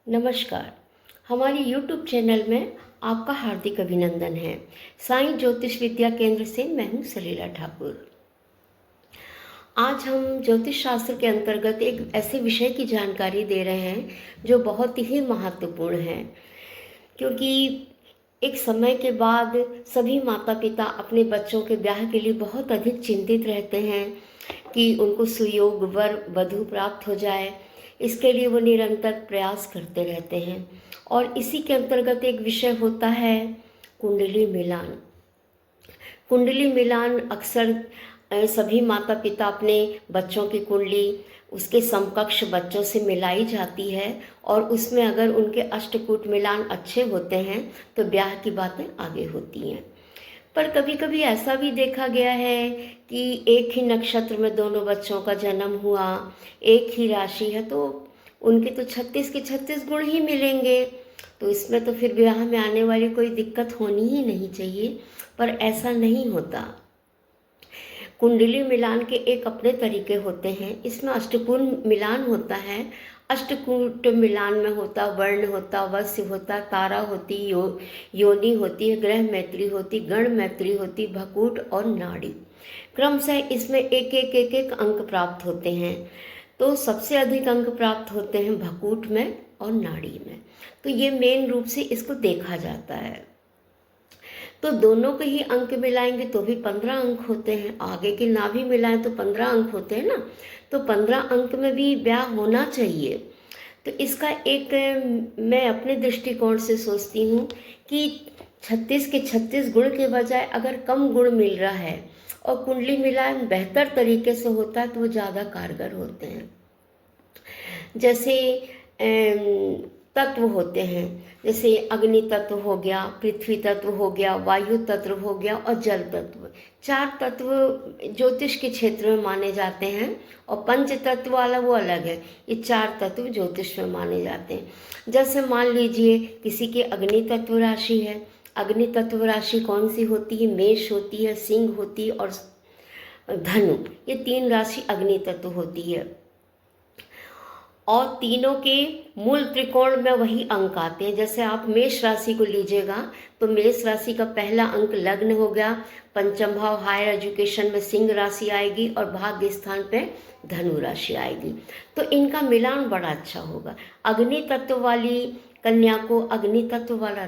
नमस्कार। हमारी YouTube channel में आपका हार्दिक अभिनंदन है। साईं ज्योतिष विद्या केंद्र से मैं हूँ सलीला ठाकुर। आज हम ज्योतिष शास्त्र के अंतर्गत एक ऐसे विषय की जानकारी दे रहे हैं जो बहुत ही महत्वपूर्ण है, क्योंकि एक समय के बाद सभी माता पिता अपने बच्चों के ब्याह के लिए बहुत अधिक चिंतित रहते हैं कि उनको सुयोग वर वधू प्राप्त हो जाए। इसके लिए वो निरंतर प्रयास करते रहते हैं और इसी के अंतर्गत एक विषय होता है कुंडली मिलान। कुंडली मिलान अक्सर सभी माता पिता अपने बच्चों की कुंडली उसके समकक्ष बच्चों से मिलाई जाती है और उसमें अगर उनके अष्टकूट मिलान अच्छे होते हैं तो ब्याह की बातें आगे होती हैं। पर कभी कभी ऐसा भी देखा गया है कि एक ही नक्षत्र में दोनों बच्चों का जन्म हुआ, एक ही राशि है, तो उनके तो 36 के 36 गुण ही मिलेंगे, तो इसमें तो फिर ब्याह में आने वाली कोई दिक्कत होनी ही नहीं चाहिए। पर ऐसा नहीं होता। कुंडली मिलान के एक अपने तरीके होते हैं। इसमें अष्टकूट मिलान होता है। अष्टकूट मिलान में होता वर्ण होता, वस्य होता, तारा होती, योनि होती है, ग्रह मैत्री होती, गण मैत्री होती, भकूट और नाड़ी। क्रमशः इसमें एक एक अंक प्राप्त होते हैं। तो सबसे अधिक अंक प्राप्त होते हैं भकूट में और नाड़ी में। तो ये मेन रूप से इसको देखा जाता है। तो दोनों के ही अंक मिलाएंगे तो भी 15 अंक होते हैं। आगे के ना भी मिलाएं तो 15 अंक होते हैं ना। तो 15 अंक में भी ब्याह होना चाहिए। तो इसका एक मैं अपने दृष्टिकोण से सोचती हूँ कि 36 के 36 गुण के बजाय अगर कम गुण मिल रहा है और कुंडली मिलान बेहतर तरीके से होता है तो वो ज़्यादा कारगर होते हैं। जैसे तत्व होते हैं, जैसे अग्नि तत्व हो गया, पृथ्वी तत्व हो गया, वायु तत्व हो गया और जल तत्व। 4 तत्व ज्योतिष के क्षेत्र में माने जाते हैं और पंच तत्व वाला वो अलग है। ये 4 तत्व ज्योतिष में माने जाते हैं। जैसे मान लीजिए किसी की अग्नि तत्व राशि है। अग्नि तत्व राशि कौन सी होती है? मेष होती है, सिंह होती है और धनु। ये 3 राशि अग्नि तत्व होती है और तीनों के मूल त्रिकोण में वही अंक आते हैं। जैसे आप मेष राशि को लीजिएगा तो मेष राशि का पहला अंक लग्न हो गया। पंचम भाव हायर एजुकेशन में सिंह राशि आएगी और भाग्य स्थान पे धनु राशि आएगी। तो इनका मिलान बड़ा अच्छा होगा। अग्नि तत्व वाली कन्या को अग्नि तत्व वाला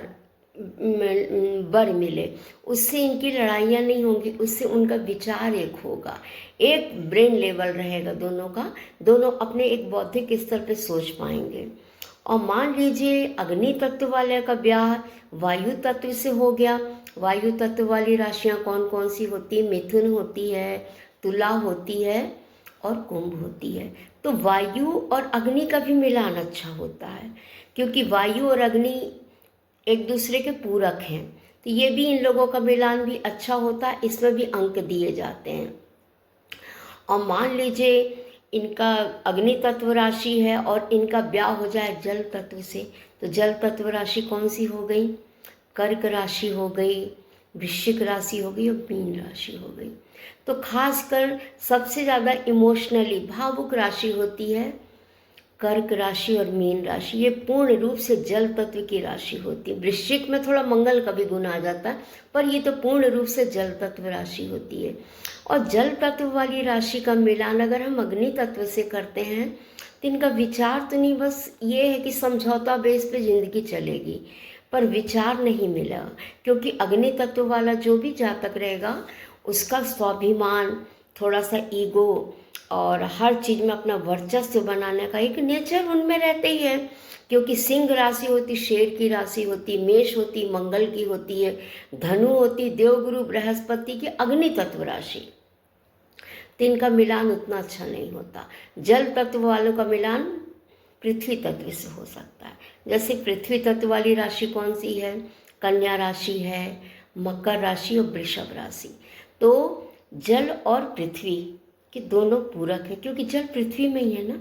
वर मिले, उससे इनकी लड़ाइयाँ नहीं होंगी, उससे उनका विचार एक होगा, एक ब्रेन लेवल रहेगा दोनों का, दोनों अपने एक बौद्धिक स्तर पे सोच पाएंगे। और मान लीजिए अग्नि तत्व वाले का ब्याह वायु तत्व से हो गया। वायु तत्व वाली राशियाँ कौन कौन सी होती है? मिथुन होती है, तुला होती है और कुंभ होती है। तो वायु और अग्नि का भी मिलान अच्छा होता है, क्योंकि वायु और अग्नि एक दूसरे के पूरक हैं। तो ये भी इन लोगों का मिलान भी अच्छा होता है, इसमें भी अंक दिए जाते हैं। और मान लीजिए इनका अग्नि तत्व राशि है और इनका ब्याह हो जाए जल तत्व से, तो जल तत्व राशि कौन सी हो गई? कर्क राशि हो गई, वृश्चिक राशि हो गई और मीन राशि हो गई। तो खासकर सबसे ज़्यादा इमोशनली भावुक राशि होती है कर्क राशि और मीन राशि। ये पूर्ण रूप से जल तत्व की राशि होती है। वृश्चिक में थोड़ा मंगल का भी गुण आ जाता है, पर ये तो पूर्ण रूप से जल तत्व राशि होती है। और जल तत्व वाली राशि का मिलान अगर हम अग्नि तत्व से करते हैं तो इनका विचार तो नहीं, बस ये है कि समझौता बेस पे जिंदगी चलेगी, पर विचार नहीं मिला। क्योंकि अग्नि तत्व वाला जो भी जातक रहेगा उसका स्वाभिमान, थोड़ा सा ईगो और हर चीज़ में अपना वर्चस्व बनाने का एक नेचर उनमें रहते ही है। क्योंकि सिंह राशि होती शेर की राशि होती, मेष होती मंगल की होती है, धनु होती देवगुरु बृहस्पति की अग्नि तत्व राशि। तो इनका मिलान उतना अच्छा नहीं होता। जल तत्व वालों का मिलान पृथ्वी तत्व से हो सकता है। जैसे पृथ्वी तत्व वाली राशि कौन सी है? कन्या राशि है, मकर राशि और वृषभ राशि। तो जल और पृथ्वी कि दोनों पूरक हैं, क्योंकि जल पृथ्वी में ही है ना,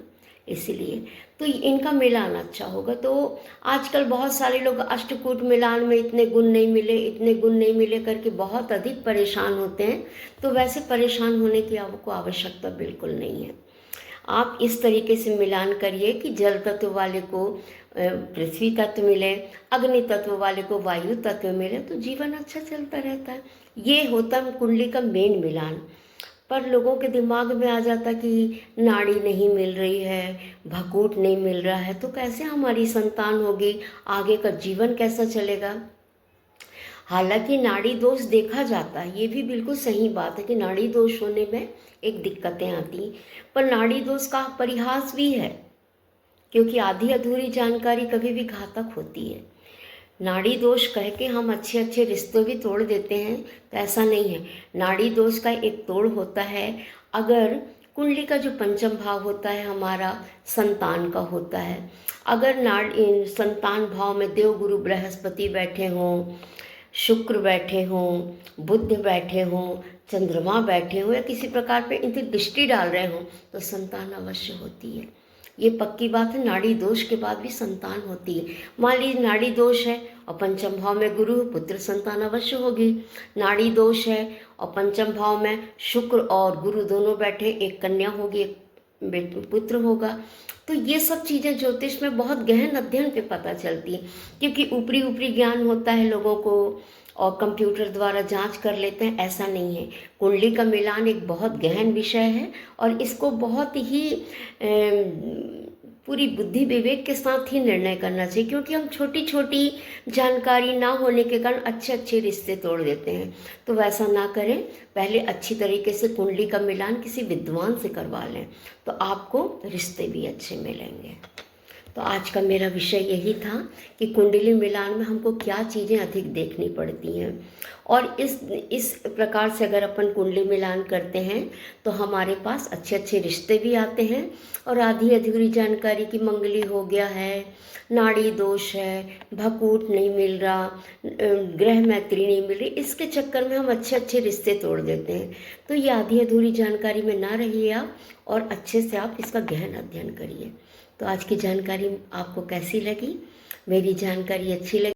इसीलिए तो इनका मिलान अच्छा होगा। तो आजकल बहुत सारे लोग अष्टकूट मिलान में इतने गुण नहीं मिले, इतने गुण नहीं मिले करके बहुत अधिक परेशान होते हैं। तो वैसे परेशान होने की आपको आवश्यकता बिल्कुल नहीं है। आप इस तरीके से मिलान करिए कि जल तत्व वाले को पृथ्वी तत्व मिले, अग्नि तत्व वाले को वायु तत्व मिले, तो जीवन अच्छा चलता रहता है। ये होता है कुंडली का मेन मिलान। पर लोगों के दिमाग में आ जाता कि नाड़ी नहीं मिल रही है, भकूट नहीं मिल रहा है, तो कैसे हमारी संतान होगी, आगे का जीवन कैसा चलेगा। हालांकि नाड़ी दोष देखा जाता है, ये भी बिल्कुल सही बात है कि नाड़ी दोष होने में एक दिक्कतें आती, पर नाड़ी दोष का परिहास भी है, क्योंकि आधी अधूरी जानकारी कभी भी घातक होती है। नाड़ी दोष कह के हम अच्छे अच्छे रिश्ते भी तोड़ देते हैं, तो ऐसा नहीं है। नाड़ी दोष का एक तोड़ होता है अगर कुंडली का जो पंचम भाव होता है हमारा संतान का होता है, अगर संतान भाव में देवगुरु बृहस्पति बैठे हों, शुक्र बैठे हों, बुध बैठे हों, चंद्रमा बैठे हों, या किसी प्रकार पे इनकी दृष्टि डाल रहे हों, तो संतान अवश्य होती है। ये पक्की बात है, नाड़ी दोष के बाद भी संतान होती है। मान लीजिए नाड़ी दोष है और पंचम भाव में गुरु, पुत्र संतान अवश्य होगी। नाड़ी दोष है और पंचम भाव में शुक्र और गुरु दोनों बैठे, एक कन्या होगी, एक पुत्र होगा। तो ये सब चीज़ें ज्योतिष में बहुत गहन अध्ययन पे पता चलती है, क्योंकि ऊपरी ऊपरी ज्ञान होता है लोगों को और कंप्यूटर द्वारा जांच कर लेते हैं, ऐसा नहीं है। कुंडली का मिलान एक बहुत गहन विषय है और इसको बहुत ही पूरी बुद्धि विवेक के साथ ही निर्णय करना चाहिए, क्योंकि हम छोटी छोटी जानकारी ना होने के कारण अच्छे अच्छे रिश्ते तोड़ देते हैं। तो वैसा ना करें, पहले अच्छी तरीके से कुंडली का मिलान किसी विद्वान से करवा लें, तो आपको रिश्ते भी अच्छे मिलेंगे। तो आज का मेरा विषय यही था कि कुंडली मिलान में हमको क्या चीज़ें अधिक देखनी पड़ती हैं, और इस प्रकार से अगर अपन कुंडली मिलान करते हैं तो हमारे पास अच्छे अच्छे रिश्ते भी आते हैं। और आधी अधूरी जानकारी की मंगली हो गया है, नाड़ी दोष है, भकूट नहीं मिल रहा, ग्रह मैत्री नहीं मिल रही, इसके चक्कर में हम अच्छे अच्छे रिश्ते तोड़ देते हैं। तो ये आधी अधूरी जानकारी में ना रहिए आप, और अच्छे से आप इसका गहन अध्ययन करिए। तो आज की जानकारी आपको कैसी लगी? मेरी जानकारी अच्छी लगी